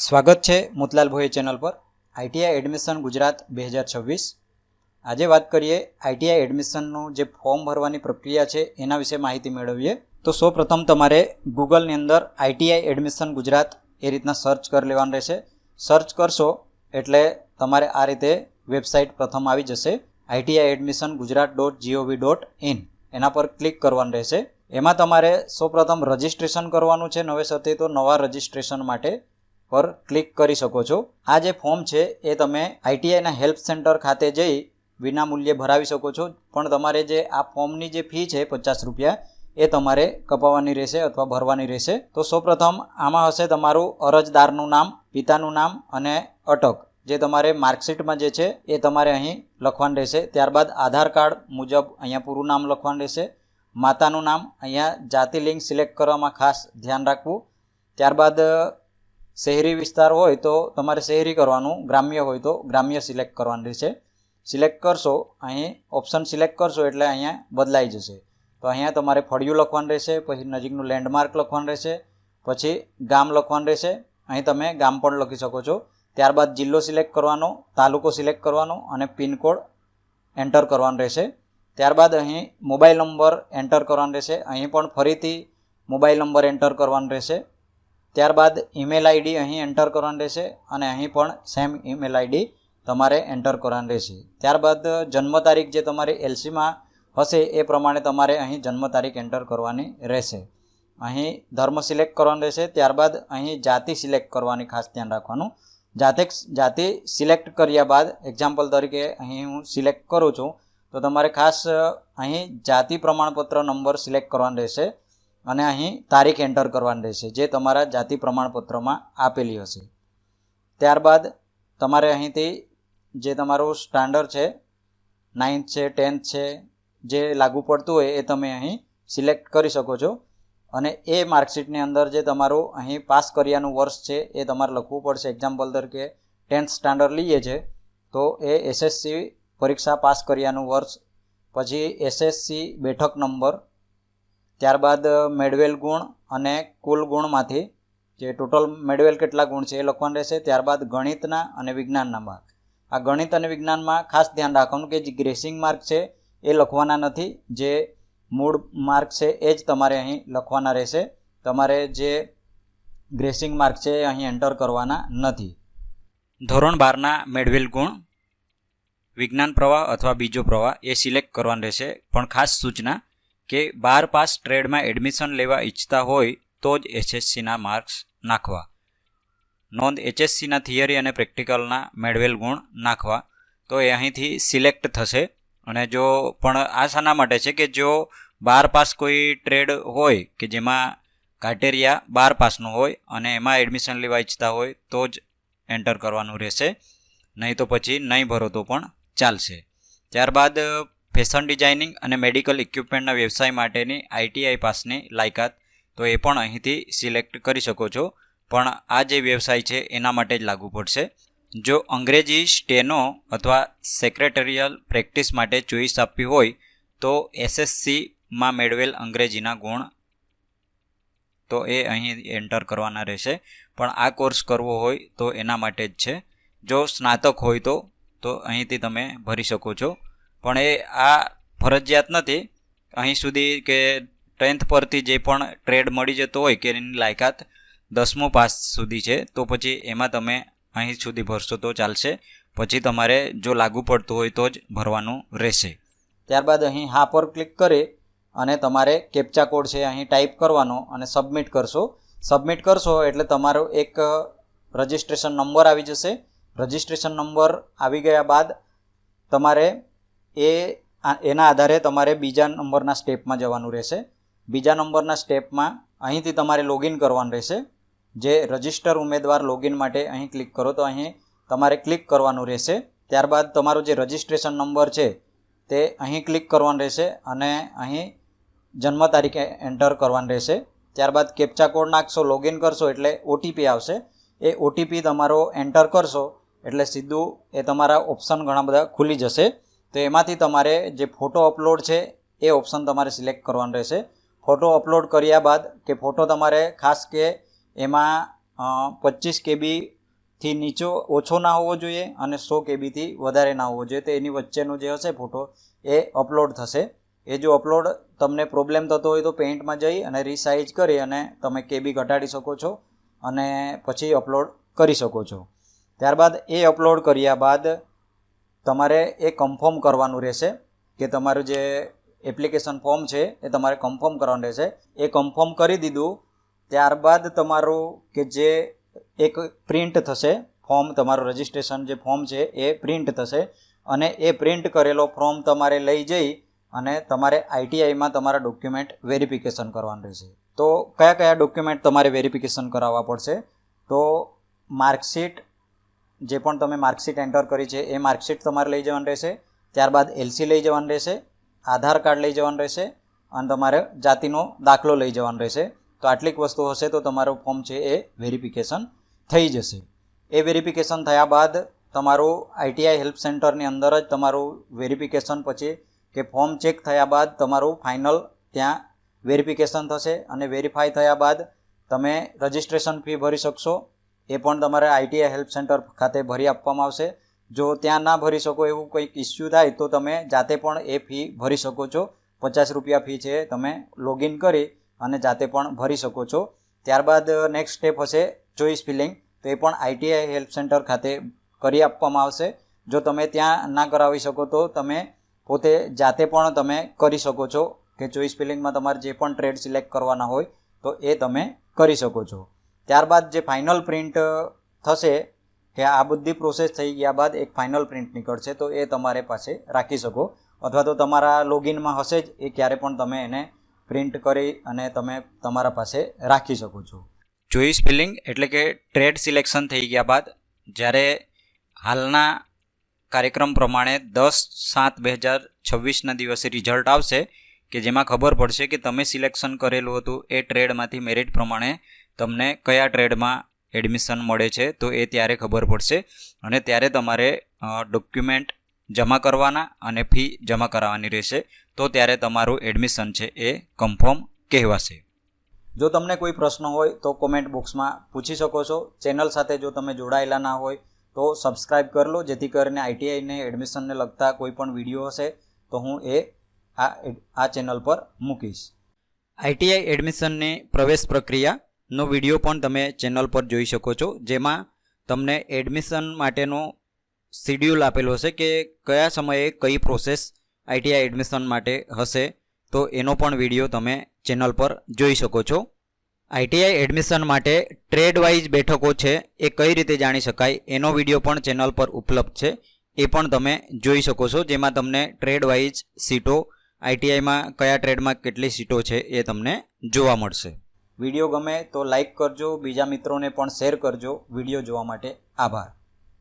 સ્વાગત છે મોતીલાલ ભોઈ ચેનલ પર આઈટીઆઈ એડમિશન ગુજરાત 2026। આજે વાત કરીએ આઈટીઆઈ એડમિશનનું જે ફોર્મ ભરવાની પ્રક્રિયા છે એના વિશે માહિતી મેળવીએ। તો સૌપ્રથમ તમારે ગૂગલની અંદર આઈટીઆઈ એડમિશન ગુજરાત એ રીતના સર્ચ કરી લેવાનું રહેશે। સર્ચ કરશો એટલે તમારે આ રીતે વેબસાઇટ પ્રથમ આવી જશે iitiadmissiongujarat.gov.in। એના પર ક્લિક કરવાનું રહેશે। એમાં તમારે સૌપ્રથમ રજિસ્ટ્રેશન કરવાનું છે નવેસરથી, તો નવા રજિસ્ટ્રેશન માટે પર ક્લિક કરી શકો છો। આ જે ફોર્મ છે એ તમે આઈટીઆઈના હેલ્પ સેન્ટર ખાતે જઈ વિના મૂલ્યે ભરાવી શકો છો, પણ તમારે જે આ ફોર્મની જે ફી છે 50 રૂપિયા એ તમારે કપાવવાની રહેશે અથવા ભરવાની રહેશે। તો સૌપ્રથમ આમાં હશે તમારું અરજદારનું નામ, પિતાનું નામ અને અટક જે તમારે માર્કશીટમાં જે છે એ તમારે અહીં લખવાનું રહેશે। ત્યારબાદ આધાર કાર્ડ મુજબ અહીંયા પૂરું નામ લખવાનું રહેશે। માતાનું નામ, અહીંયા જાતિ લિંગ સિલેક્ટ કરવામાં ખાસ ધ્યાન રાખવું। ત્યારબાદ શહેરી વિસ્તાર હોય તો તમારે શહેરી કરવાનું, ગ્રામ્ય હોય તો ગ્રામ્ય સિલેક્ટ કરવાનું રહેશે। સિલેક્ટ કરશો, અહીં ઓપ્શન સિલેક્ટ કરશો એટલે અહીંયા બદલાઈ જશે। તો અહીંયા તમારે ફળિયું લખવાનું રહેશે, પછી નજીકનું લેન્ડમાર્ક લખવાનું રહેશે, પછી ગામ લખવાનું રહેશે। અહીં તમે ગામ પણ લખી શકો છો। ત્યારબાદ જિલ્લો સિલેક્ટ કરવાનો, તાલુકો સિલેક્ટ કરવાનો અને પિનકોડ એન્ટર કરવાનું રહેશે। ત્યારબાદ અહીં મોબાઈલ નંબર એન્ટર કરવાનો રહેશે। અહીં પણ ફરીથી મોબાઈલ નંબર એન્ટર કરવાનો રહેશે। ત્યારબાદ ઈમેલ આઈડી અહીં એન્ટર કરવાનું રહેશે અને અહીં પણ સેમ ઈમેલ આઈડી તમારે એન્ટર કરવાનું રહેશે। ત્યારબાદ જન્મ તારીખ જે તમારી એલસીમાં હશે એ પ્રમાણે તમારે અહીં જન્મ તારીખ એન્ટર કરવાની રહેશે। અહીં ધર્મ સિલેક્ટ કરવાનું રહેશે। ત્યારબાદ અહીં જાતિ સિલેક્ટ કરવાની ખાસ ધ્યાન રાખવાનું। જાતિ સિલેક્ટ કર્યા બાદ એક્ઝામ્પલ તરીકે અહીં હું સિલેક્ટ કરું છું તો તમારે ખાસ અહીં જાતિ પ્રમાણપત્ર નંબર સિલેક્ટ કરવાનો રહેશે અને અહીં તારીખ એન્ટર કરવાની રહેશે જે તમારા જાતિ પ્રમાણપત્રમાં આપેલી હશે। ત્યારબાદ તમારે અહીંથી જે તમારું સ્ટાન્ડર્ડ છે, 9th છે, 10th છે, જે લાગુ પડતું હોય એ તમે અહીં સિલેક્ટ કરી શકો છો અને એ માર્કશીટની અંદર જે તમારું અહીં પાસ કર્યાનું વર્ષ છે એ તમારે લખવું પડશે। એક્ઝામ્પલ તરીકે 10th સ્ટાન્ડર્ડ લઈએ છે તો એ એસએસસી પરીક્ષા પાસ કર્યાનું વર્ષ, પછી એસએસસી બેઠક નંબર, ત્યારબાદ મેળવેલ ગુણ અને કુલ ગુણમાંથી જે ટોટલ મેળવેલ કેટલા ગુણ છે એ લખવાનું રહેશે। ત્યારબાદ ગણિતના અને વિજ્ઞાનના માર્ક। આ ગણિત અને વિજ્ઞાનમાં ખાસ ધ્યાન રાખવાનું કે જે ગ્રેસિંગ માર્ક છે એ લખવાના નથી, જે મૂળ માર્ક છે એ જ તમારે અહીં લખવાના રહેશે। તમારે જે ગ્રેસિંગ માર્ક છે એ અહીં એન્ટર કરવાના નથી। ધોરણ 12ના મેળવેલ ગુણ, વિજ્ઞાન પ્રવાહ અથવા બીજો પ્રવાહ એ સિલેક્ટ કરવાનું રહેશે, પણ ખાસ સૂચના કે 12 પાસ ટ્રેડમાં એડમિશન લેવા ઈચ્છતા હોય તો જ એચએસસીના માર્ક્સ નાખવા। નોંધ, એચએસસીના થિયરી અને પ્રેક્ટિકલના મેળવેલ ગુણ નાખવા તો એ અહીંથી સિલેક્ટ થશે। અને જો પણ આ શાના માટે છે કે જો 12 પાસ કોઈ ટ્રેડ હોય કે જેમાં ક્રાઇટેરિયા 12 પાસનો હોય અને એમાં એડમિશન લેવા ઈચ્છતા હોય તો જ એન્ટર કરવાનું રહેશે, નહીં તો પછી નહીં ભરો તો પણ ચાલશે। ત્યારબાદ ફેશન ડિઝાઇનિંગ અને મેડિકલ ઇક્વિપમેન્ટના વ્યવસાય માટેની આઈટીઆઈ પાસની લાયકાત, તો એ પણ અહીંથી સિલેક્ટ કરી શકો છો, પણ આ જે વ્યવસાય છે એના માટે જ લાગુ પડશે। જો અંગ્રેજી સ્ટેનો અથવા સેક્રેટરિયલ પ્રેક્ટિસ માટે ચોઈસ આપવી હોય તો એસએસસીમાં મેળવેલ અંગ્રેજીના ગુણ તો એ અહીં એન્ટર કરવાના રહેશે, પણ આ કોર્સ કરવો હોય તો એના માટે જ છે। જો સ્નાતક હોય તો અહીંથી તમે ભરી શકો છો, પણ એ આ ફરજિયાત નથી। અહીં સુધી કે 10th પરથી જે પણ ટ્રેડ મળી જતો હોય કે એની લાયકાત 10મું પાસ સુધી છે તો પછી એમાં તમે અહીં સુધી ભરશો તો ચાલશે, પછી તમારે જો લાગુ પડતું હોય તો જ ભરવાનું રહેશે। ત્યારબાદ અહીં હા પર ક્લિક કરી અને તમારે કેપ્ચા કોડ છે અહીં ટાઈપ કરવાનો અને સબમિટ કરશો। સબમિટ કરશો એટલે તમારો એક રજિસ્ટ્રેશન નંબર આવી જશે। રજિસ્ટ્રેશન નંબર આવી ગયા બાદ તમારે એના આધારે તમારે બીજા નંબરના સ્ટેપમાં જવાનું રહેશે। બીજા નંબરના સ્ટેપમાં અહીંથી તમારે લોગિન કરવાનું રહેશે। જે રજિસ્ટર ઉમેદવાર લોગિન માટે અહીં ક્લિક કરો તો અહીં તમારે ક્લિક કરવાનું રહેશે। ત્યારબાદ તમારો જે રજિસ્ટ્રેશન નંબર છે તે અહીં ક્લિક કરવાનું રહેશે અને અહીં જન્મ તારીખે એન્ટર કરવાનું રહેશે। ત્યારબાદ કેપ્ચા કોડ નાખશો, લોગિન કરશો એટલે ઓટીપી આવશે। એ ઓટીપી તમારો એન્ટર કરશો એટલે સીધું એ તમારા ઓપ્શન ઘણા બધા ખુલી જશે। તો એમાંથી તમારે જે ફોટો અપલોડ છે એ ઓપ્શન તમારે સિલેક્ટ કરવાનું રહેશે। ફોટો અપલોડ કર્યા બાદ કે ફોટો તમારે ખાસ કે એમાં 25 કેબીથી નીચો ઓછો ના હોવો જોઈએ અને 100 કેબીથી વધારે ના હોવો જોઈએ. તો એની વચ્ચેનો જે હશે ફોટો એ અપલોડ થશે. એ જો અપલોડ તમને પ્રોબ્લેમ થતો હોય તો પેઇન્ટમાં જઈ અને રીસાઇઝ કરી અને તમે કેબી ઘટાડી શકો છો અને પછી અપલોડ કરી શકો છો. ત્યારબાદ એ અપલોડ કર્યા બાદ તમારે એ કન્ફર્મ કરવાનું રહેશે કે તમારું જે એપ્લિકેશન ફોર્મ છે એ તમારે કન્ફર્મ કરવાનું રહેશે. એ કન્ફર્મ કરી દીધું ત્યારબાદ તમારું કે જે એક પ્રિન્ટ થશે ફોર્મ, તમારું રજિસ્ટ્રેશન જે ફોર્મ છે એ પ્રિન્ટ થશે અને એ પ્રિન્ટ કરેલો ફોર્મ તમારે લઈ જઈ અને તમારે આઈટીઆઈમાં તમારા ડોક્યુમેન્ટ વેરિફિકેશન કરવાનું રહેશે. તો કયા કયા ડોક્યુમેન્ટ તમારે વેરિફિકેશન કરાવવા પડશે? તો માર્કશીટ, જે પણ તમે માર્કશીટ એન્ટર કરી છે એ માર્કશીટ તમારે લઈ જવાનું રહેશે. ત્યારબાદ એલસી લઈ જવાનું રહેશે, આધાર કાર્ડ લઈ જવાનું રહેશે અને તમારે જાતિનો દાખલો લઈ જવાનો રહેશે. તો આટલીક વસ્તુ હશે તો તમારું ફોર્મ છે એ વેરિફિકેશન થઈ જશે. એ વેરિફિકેશન થયા બાદ તમારું આઈટીઆઈ હેલ્પ સેન્ટરની અંદર જ તમારું વેરિફિકેશન પછી કે ફોર્મ ચેક થયા બાદ તમારું ફાઇનલ ત્યાં વેરિફિકેશન થશે અને વેરીફાઈ થયા બાદ તમે રજિસ્ટ્રેશન ફી ભરી શકશો. એ પણ તમારે આઈટીઆઈ હેલ્પ સેન્ટર ખાતે ભરી આપવામાં આવશે. જો ત્યાં ના ભરી શકો એવું કંઈક ઇસ્યુ થાય તો તમે જાતે પણ એ ફી ભરી શકો છો. 50 રૂપિયા ફી છે, તમે લોગિન કરી અને જાતે પણ ભરી શકો છો. ત્યારબાદ નેક્સ્ટ સ્ટેપ હશે ચોઇસ ફિલિંગ. તો એ પણ આઈટીઆઈ હેલ્પ સેન્ટર ખાતે કરી આપવામાં આવશે. જો તમે ત્યાં ના કરાવી શકો તો તમે પોતે જાતે પણ તમે કરી શકો છો કે ચોઇસ ફિલિંગમાં તમારે જે પણ ટ્રેડ સિલેક્ટ કરવાના હોય તો એ તમે કરી શકો છો. ત્યારબાદ જે ફાઇનલ પ્રિન્ટ થશે કે આ બધી પ્રોસેસ થઈ ગયા બાદ એક ફાઇનલ પ્રિન્ટ નીકળશે તો એ તમારે પાસે રાખી શકો અથવા તો તમારા લોગિનમાં હશે જ એ ક્યારે પણ તમે એને પ્રિન્ટ કરી અને તમે તમારા પાસે રાખી શકો છો. ચોઇસ ફિલિંગ એટલે કે ટ્રેડ સિલેક્શન થઈ ગયા બાદ જ્યારે હાલના કાર્યક્રમ પ્રમાણે 10/7/2026ના દિવસે રિઝલ્ટ આવશે કે જેમાં ખબર પડશે કે તમે સિલેક્શન કરેલું હતું એ ટ્રેડમાંથી મેરિટ પ્રમાણે તમને કયા ટ્રેડમાં એડમિશન મળે છે તો એ ત્યારે ખબર પડશે અને ત્યારે તમારે ડોક્યુમેન્ટ જમા કરવાના અને ફી જમા કરાવવાની રહેશે. તો ત્યારે તમારું એડમિશન છે એ કન્ફર્મ કહેવાશે. જો તમને કોઈ પ્રશ્ન હોય તો કોમેન્ટ બોક્સમાં પૂછી શકો છો. ચેનલ સાથે જો તમે જોડાયેલા ના હોય તો સબસ્ક્રાઈબ કરી લો, જેથી કરીને આઈટીઆઈને એડમિશનને લગતા કોઈ પણ વિડીયો હશે તો હું એ આ ચેનલ પર મૂકીશ. આઈટીઆઈ એડમિશનની પ્રવેશ પ્રક્રિયાનો વિડીયો પણ તમે ચેનલ પર જોઈ શકો છો, જેમાં તમને એડમિશન માટેનો શિડ્યુલ આપેલો હશે કે કયા સમયે કઈ પ્રોસેસ આઈટીઆઈ એડમિશન માટે હશે. તો એનો પણ વિડીયો તમે ચેનલ પર જોઈ શકો છો. આઈટીઆઈ એડમિશન માટે ટ્રેડ વાઇઝ બેઠકો છે એ કઈ રીતે જાણી શકાય એનો વિડીયો પણ ચેનલ પર ઉપલબ્ધ છે. એ પણ તમે જોઈ શકો છો, જેમાં તમને ટ્રેડ વાઇઝ સીટો આઈટીઆઈમાં કયા ટ્રેડમાં કેટલી સીટો છે એ તમને જોવા મળશે. વિડીયો ગમે તો લાઈક કરજો, બીજા મિત્રોને પણ શેર કરજો. વિડીયો જોવા માટે આભાર.